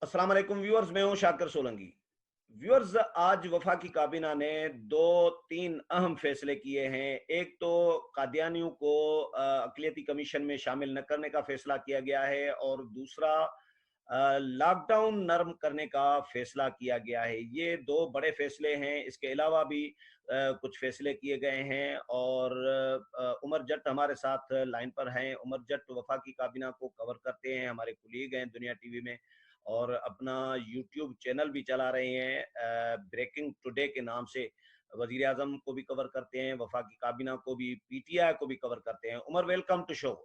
السلام علیکم ویورز، میں ہوں شاکر سولنگی۔ ویورز، آج وفاقی کابینہ نے دو تین اہم فیصلے کیے ہیں۔ ایک تو قادیانیوں کو اقلیتی کمیشن میں شامل نہ کرنے کا فیصلہ کیا گیا ہے، اور دوسرا لاک ڈاؤن نرم کرنے کا فیصلہ کیا گیا ہے۔ یہ دو بڑے فیصلے ہیں۔ اس کے علاوہ بھی کچھ فیصلے کیے گئے ہیں، اور عمر جٹ ہمارے ساتھ لائن پر ہیں۔ عمر جٹ وفاقی کابینہ کو کور کرتے ہیں، ہمارے کولیگ ہیں دنیا ٹی وی میں، اور اپنا یوٹیوب چینل بھی چلا رہے ہیں بریکنگ ٹوڈے کے نام سے۔ وزیر اعظم کو بھی کور کرتے ہیں، وفاقی کابینہ کو بھی، پی ٹی آئی کو بھی کور کرتے ہیں۔ Umar, welcome to show.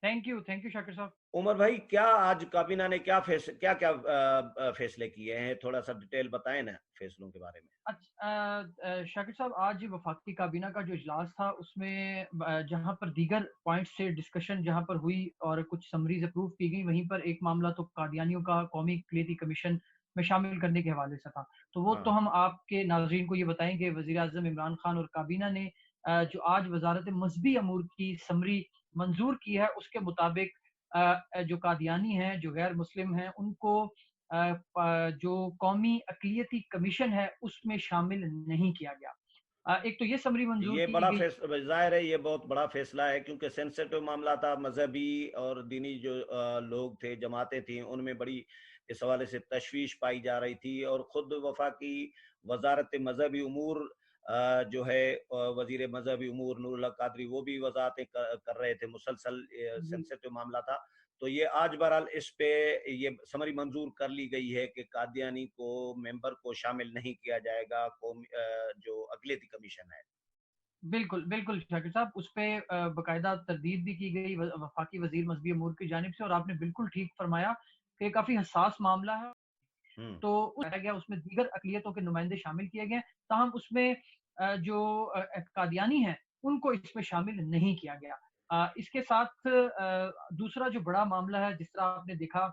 Thank you Shakir صاحب۔ عمر بھائی، کیا آج کابینہ نے کیا فیصلے کیے ہیں؟ تھوڑا سا ڈیٹیل بتائیں نا فیصلوں کے بارے میں۔ شاکر صاحب، آج وفاقی کابینہ کا جو اجلاس تھا اس میں جہاں پر دیگر پوائنٹ سے ڈسکشن جہاں پر ہوئی اور کچھ سمریز اپروو کی گئی، وہیں پر ایک معاملہ تو قادیانیوں کا قومی اقلیتی کمیشن میں شامل کرنے کے حوالے سے تھا۔ تو وہ تو ہم آپ کے ناظرین کو یہ بتائیں کہ وزیر اعظم عمران خان اور کابینہ نے جو آج وزارت مذہبی امور کی سمری منظور کی ہے، اس کے مطابق جو قادیانی ہیں، جو غیر مسلم ہیں، ان کو جو قومی اقلیتی کمیشن ہے اس میں شامل نہیں کیا گیا۔ ایک تو یہ سمری منظور یہ کی بڑا گئی۔ ظاہر ہے یہ بہت بڑا فیصلہ ہے، کیونکہ سینسیٹیو معاملہ تھا۔ مذہبی اور دینی جو لوگ تھے، جماعتیں تھیں، ان میں بڑی اس حوالے سے تشویش پائی جا رہی تھی، اور خود وفاقی وزارت مذہبی امور جو ہے وزیر مذہبی امور نور اللہ قادری، وہ بھی وضاحتیں کر رہے تھے مسلسل۔ سینسیٹیو معاملہ تھا، تو یہ آج بہرحال اس پہ یہ سمری منظور کر لی گئی ہے کہ قادیانی کو ممبر کو شامل نہیں کیا جائے گا جو اقلیتی کمیشن ہے۔ بالکل شاکر صاحب، اس پہ باقاعدہ تردید بھی کی گئی وفاقی وزیر مذہبی امور کی جانب سے، اور آپ نے بالکل ٹھیک فرمایا کہ کافی حساس معاملہ ہے۔ تو اس میں دیگر اقلیتوں کے نمائندے شامل کیے گئے، تاہم اس میں جو قادیانی ہیں ان کو اس میں شامل نہیں کیا گیا۔ اس کے ساتھ دوسرا جو بڑا معاملہ ہے، جس طرح آپ نے دیکھا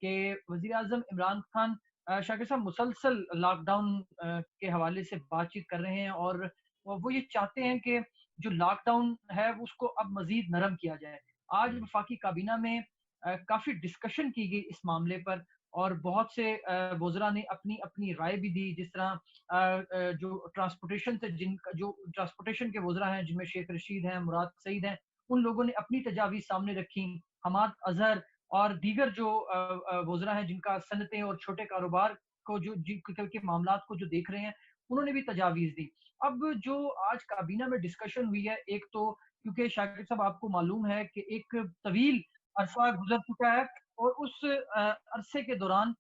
کہ وزیر اعظم عمران خان شاکر صاحب مسلسل لاک ڈاؤن کے حوالے سے بات چیت کر رہے ہیں، اور وہ یہ چاہتے ہیں کہ جو لاک ڈاؤن ہے اس کو اب مزید نرم کیا جائے۔ آج وفاقی کابینہ میں کافی ڈسکشن کی گئی اس معاملے پر، اور بہت سے وزراء نے اپنی اپنی رائے بھی دی۔ جس طرح جو ٹرانسپورٹیشن سے جو ٹرانسپورٹیشن کے وزراء ہیں، جن میں شیخ رشید ہیں، مراد سعید ہیں، ان لوگوں نے اپنی تجاویز سامنے رکھی۔ حماد اظہر اور دیگر جو وزراء ہیں جن کا صنعتیں اور چھوٹے کاروبار کو کے معاملات کو جو دیکھ رہے ہیں، انہوں نے بھی تجاویز دی۔ اب جو آج کابینہ میں ڈسکشن ہوئی ہے، ایک تو کیونکہ شاکر صاحب آپ کو معلوم ہے کہ ایک طویل عرصہ گزر چکا ہے، اور اس عرصے کے دوران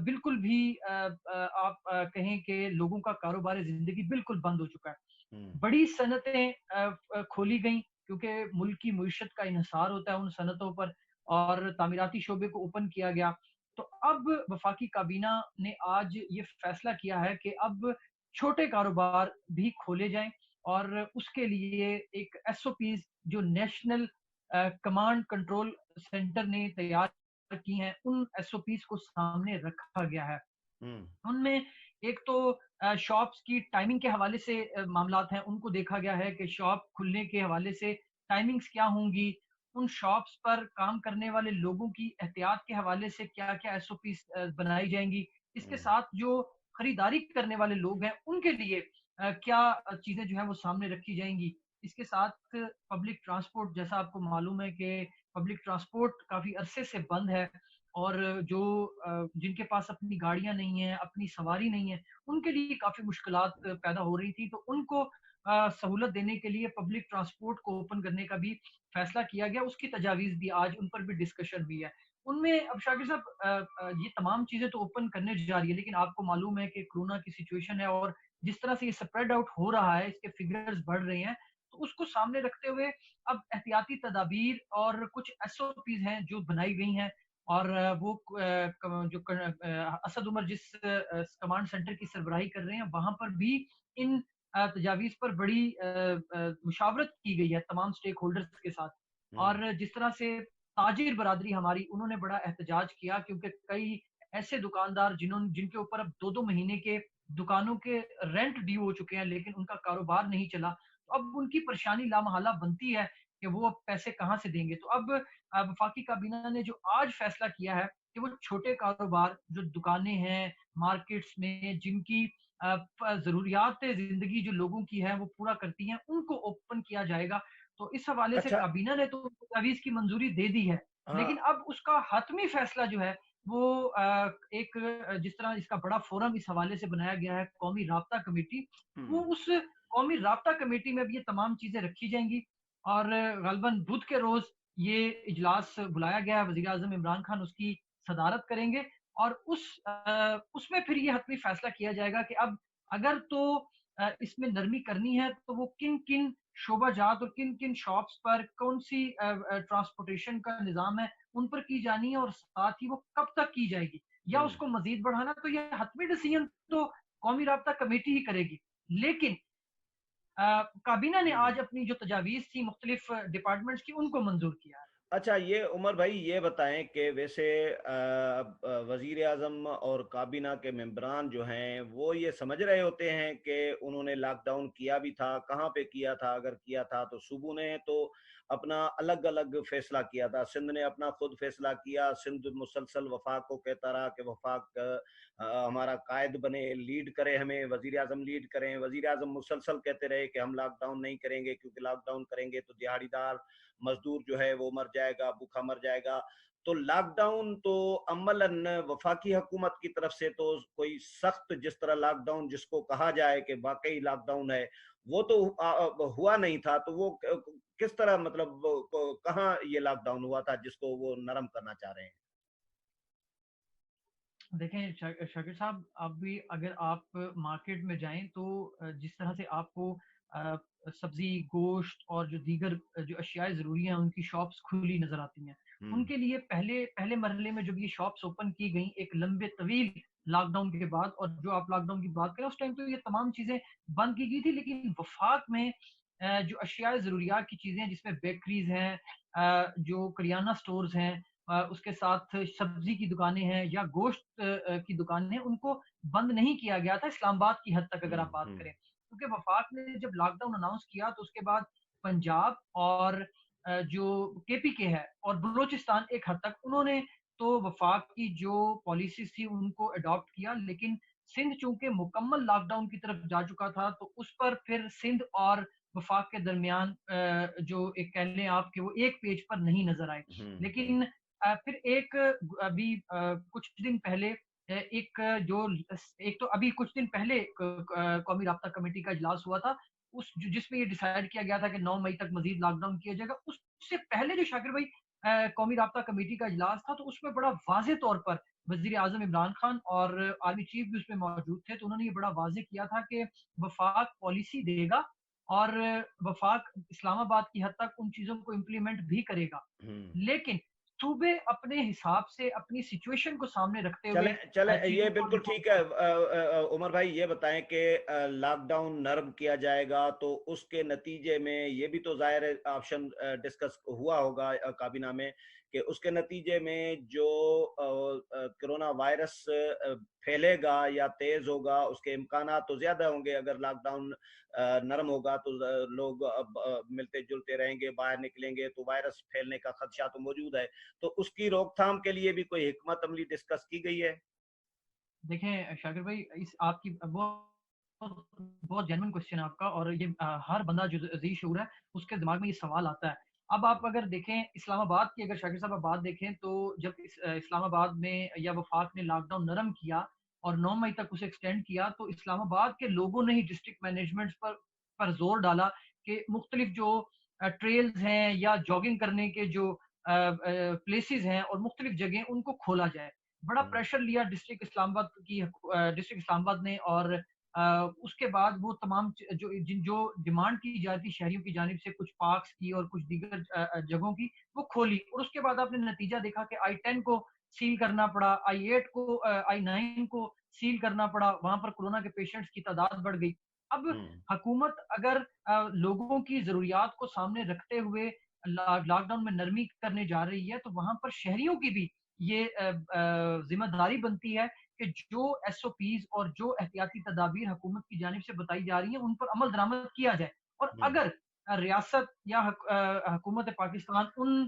بالکل بھی آپ کہیں کہ لوگوں کا کاروبار زندگی بالکل بند ہو چکا ہے۔ بڑی صنعتیں کھولی گئیں کیونکہ ملک کی معیشت کا انحصار ہوتا ہے ان صنعتوں پر، اور تعمیراتی شعبے کو اوپن کیا گیا۔ تو اب وفاقی کابینہ نے آج یہ فیصلہ کیا ہے کہ اب چھوٹے کاروبار بھی کھولے جائیں، اور اس کے لیے ایک ایس او پیز جو نیشنل کمانڈ کنٹرول سینٹر نے تیار کی ہیں، ان ایس او پیز کو سامنے رکھا گیا ہے۔ ان میں ایک تو شاپس کی ٹائمنگ کے حوالے سے معاملات ہیں، ان کو دیکھا گیا ہے کہ شاپ کھلنے کے حوالے سے ٹائمنگز کیا ہوں گی، ان شاپس پر کام کرنے والے لوگوں کی احتیاط کے حوالے سے کیا کیا ایس او پیز بنائی جائیں گی۔ اس کے ساتھ جو خریداری کرنے والے لوگ ہیں ان کے لیے کیا چیزیں جو ہیں وہ سامنے رکھی جائیں گی۔ اس کے ساتھ پبلک ٹرانسپورٹ، جیسا آپ کو معلوم ہے کہ پبلک ٹرانسپورٹ کافی عرصے سے بند ہے، اور جو جن کے پاس اپنی گاڑیاں نہیں ہیں، اپنی سواری نہیں ہے، ان کے لیے کافی مشکلات پیدا ہو رہی تھی۔ تو ان کو سہولت دینے کے لیے پبلک ٹرانسپورٹ کو اوپن کرنے کا بھی فیصلہ کیا گیا، اس کی تجاویز بھی آج ان پر بھی ڈسکشن ہوئی ہے۔ ان میں اب شاکر صاحب یہ تمام چیزیں تو اوپن کرنے جا رہی ہے، لیکن آپ کو معلوم ہے کہ کورونا کی سچویشن ہے، اور جس طرح سے یہ سپریڈ آؤٹ ہو رہا ہے، اس کے فگرز بڑھ رہے ہیں، تو اس کو سامنے رکھتے ہوئے اب احتیاطی تدابیر اور کچھ ایس او پیز ہیں جو بنائی گئی ہیں، اور وہ جو اسد عمر جس کمانڈ سینٹر کی سربراہی کر رہے ہیں، وہاں پر بھی ان تجاویز پر بڑی مشاورت کی گئی ہے تمام سٹیک ہولڈرز کے ساتھ۔ اور جس طرح سے تاجر برادری ہماری، انہوں نے بڑا احتجاج کیا، کیونکہ کئی ایسے دکاندار جن کے اوپر اب 2 مہینے کے دکانوں کے رینٹ ڈیو ہو چکے ہیں، لیکن ان کا کاروبار نہیں چلا، تو اب ان کی پریشانی لامحالہ بنتی ہے کہ وہ اب پیسے کہاں سے دیں گے۔ تو اب وفاقی کابینہ نے جو آج فیصلہ کیا ہے کہ وہ چھوٹے کاروبار جو دکانیں ہیں مارکیٹس میں جن کی ضروریات زندگی جو لوگوں کی ہے وہ پورا کرتی ہیں ان کو اوپن کیا جائے گا. تو اس حوالے سے اچھا. کابینہ نے تو تجاویز کی منظوری دے دی ہے, ہاں. لیکن اب اس کا حتمی فیصلہ جو ہے وہ ایک جس طرح اس کا بڑا فورم اس حوالے سے بنایا گیا ہے قومی رابطہ کمیٹی, وہ اس قومی رابطہ کمیٹی میں اب یہ تمام چیزیں رکھی جائیں گی اور غالباً بدھ کے روز یہ اجلاس بلایا گیا ہے. وزیر اعظم عمران خان اس کی صدارت کریں گے اور اس میں پھر یہ حتمی فیصلہ کیا جائے گا کہ اب اگر تو اس میں نرمی کرنی ہے تو وہ کن کن شعبہ جات اور کن کن شاپس پر کون سی ٹرانسپورٹیشن کا نظام ہے ان پر کی جانی ہے اور ساتھ ہی وہ کب تک کی جائے گی یا اس کو مزید بڑھانا. تو یہ حتمی ڈیسیژن تو قومی رابطہ کمیٹی ہی کرے گی, لیکن کابینہ نے آج اپنی جو تجاویز تھی مختلف ڈپارٹمنٹس کی ان کو منظور کیا ہے. اچھا, یہ عمر بھائی یہ بتائیں کہ ویسے وزیر اعظم اور کابینہ کے ممبران جو ہیں وہ یہ سمجھ رہے ہوتے ہیں کہ انہوں نے لاک ڈاؤن کیا بھی تھا, کہاں پہ کیا تھا, اگر کیا تھا تو صوبوں نے تو اپنا الگ الگ فیصلہ کیا تھا, سندھ نے اپنا خود فیصلہ کیا, سندھ مسلسل وفاق کو کہتا رہا کہ وفاق ہمارا قائد بنے, لیڈ کرے, ہمیں وزیر اعظم لیڈ کریں. وزیر اعظم مسلسل کہتے رہے کہ ہم لاک ڈاؤن نہیں کریں گے کیونکہ لاک ڈاؤن کریں گے تو دیہڑی دار مزدور جو ہے وہ مر جائے گا, بھوکا مر جائے گا. تو لاک ڈاؤن تو عملاً وفاقی حکومت کی طرف سے تو کوئی سخت جس طرح لاک ڈاؤن جس کو کہا جائے کہ واقعی لاک ڈاؤن ہے وہ تو ہوا نہیں تھا. تو وہ کس طرح مطلب کہاں یہ لاک ڈاؤن ہوا تھا جس کو وہ نرم کرنا چاہ رہے ہیں؟ دیکھیں شاکر صاحب, اب بھی اگر آپ مارکیٹ میں جائیں تو جس طرح سے آپ کو سبزی گوشت اور جو دیگر جو اشیاء ضروری ہیں ان کی شاپس کھلی نظر آتی ہیں. ان کے لیے پہلے مرحلے میں جب یہ شاپس اوپن کی گئیں ایک لمبے طویل لاک ڈاؤن کے بعد, اور جو آپ لاک ڈاؤن کی بات کریں اس ٹائم تو یہ تمام چیزیں بند کی گئی تھی, لیکن وفاق میں جو اشیاء ضروریات کی چیزیں جس میں بیکریز ہیں, جو کریانہ سٹورز ہیں, اس کے ساتھ سبزی کی دکانیں ہیں یا گوشت کی دکانیں ہیں, ان کو بند نہیں کیا گیا تھا اسلام آباد کی حد تک اگر آپ بات کریں. کیونکہ وفاق نے جب لاک ڈاؤن اناؤنس کیا تو اس کے بعد پنجاب اور جو کے پی کے ہے اور بلوچستان ایک حد تک انہوں نے تو وفاق کی جو پالیسیز تھی ان کو اڈاپٹ کیا, لیکن سندھ چونکہ مکمل لاک ڈاؤن کی طرف جا چکا تھا تو اس پر پھر سندھ اور وفاق کے درمیان جو ایک کہہ لیں آپ کہ وہ ایک پیج پر نہیں نظر آئے. لیکن پھر ابھی کچھ دن پہلے ایک تو ابھی کچھ دن پہلے قومی رابطہ کمیٹی کا اجلاس ہوا تھا جس میں یہ ڈیسائیڈ کیا گیا تھا کہ 9 مئی تک مزید لاک ڈاؤن کیا جائے گا. اس سے پہلے جو شاکر بھائی قومی رابطہ کمیٹی کا اجلاس تھا تو اس میں بڑا واضح طور پر وزیر اعظم عمران خان اور آرمی چیف بھی اس میں موجود تھے, تو انہوں نے یہ بڑا واضح کیا تھا کہ وفاق پالیسی دے گا اور وفاق اسلام آباد کی حد تک ان چیزوں کو امپلیمنٹ بھی کرے گا, لیکن صوبے اپنے حساب سے اپنی سچویشن کو سامنے رکھتے ہوئے چلیں یہ بالکل ٹھیک ہے. عمر بھائی یہ بتائیں کہ لاک ڈاؤن نرم کیا جائے گا تو اس کے نتیجے میں یہ بھی تو ظاہر آپشن ڈسکس ہوا ہوگا کابینہ میں کہ اس کے نتیجے میں جو کرونا وائرس پھیلے گا یا تیز ہوگا اس کے امکانات تو زیادہ ہوں گے. اگر لاک ڈاؤن نرم ہوگا تو لوگ اب ملتے جلتے رہیں گے, باہر نکلیں گے تو وائرس پھیلنے کا خدشہ تو موجود ہے. تو اس کی روک تھام کے لیے بھی کوئی حکمت عملی ڈسکس کی گئی ہے؟ دیکھیں شاکر بھائی, اس آپ کی بہت جینوئن کوشچن ہے آپ کا, اور یہ ہر بندہ جو ذی شعور ہے اس کے دماغ میں یہ سوال آتا ہے. اب آپ اگر دیکھیں اسلام آباد کی, اگر شاکر صاحب آپ بات دیکھیں تو جب اسلام آباد میں یا وفاق نے لاک ڈاؤن نرم کیا اور 9 مئی تک اسے ایکسٹینڈ کیا تو اسلام آباد کے لوگوں نے ہی ڈسٹرکٹ مینجمنٹ پر زور ڈالا کہ مختلف جو ٹریلز ہیں یا جاگنگ کرنے کے جو پلیسز ہیں اور مختلف جگہیں ان کو کھولا جائے. بڑا پریشر لیا ڈسٹرکٹ اسلام آباد نے, اور اس کے بعد وہ تمام جو ڈیمانڈ کی جاتی شہریوں کی جانب سے کچھ پارکس کی اور کچھ دیگر جگہوں کی وہ کھولی, اور اس کے بعد آپ نے نتیجہ دیکھا کہ I-10 کو سیل کرنا پڑا, I-8 کو I-9 کو سیل کرنا پڑا, وہاں پر کورونا کے پیشنٹس کی تعداد بڑھ گئی. اب حکومت اگر لوگوں کی ضروریات کو سامنے رکھتے ہوئے لاک ڈاؤن میں نرمی کرنے جا رہی ہے تو وہاں پر شہریوں کی بھی یہ ذمہ داری بنتی ہے کہ جو ایس او پیز اور جو احتیاطی تدابیر حکومت کی جانب سے بتائی جا رہی ہیں ان پر عمل درآمد کیا جائے. اور اگر ریاست یا حکومت پاکستان ان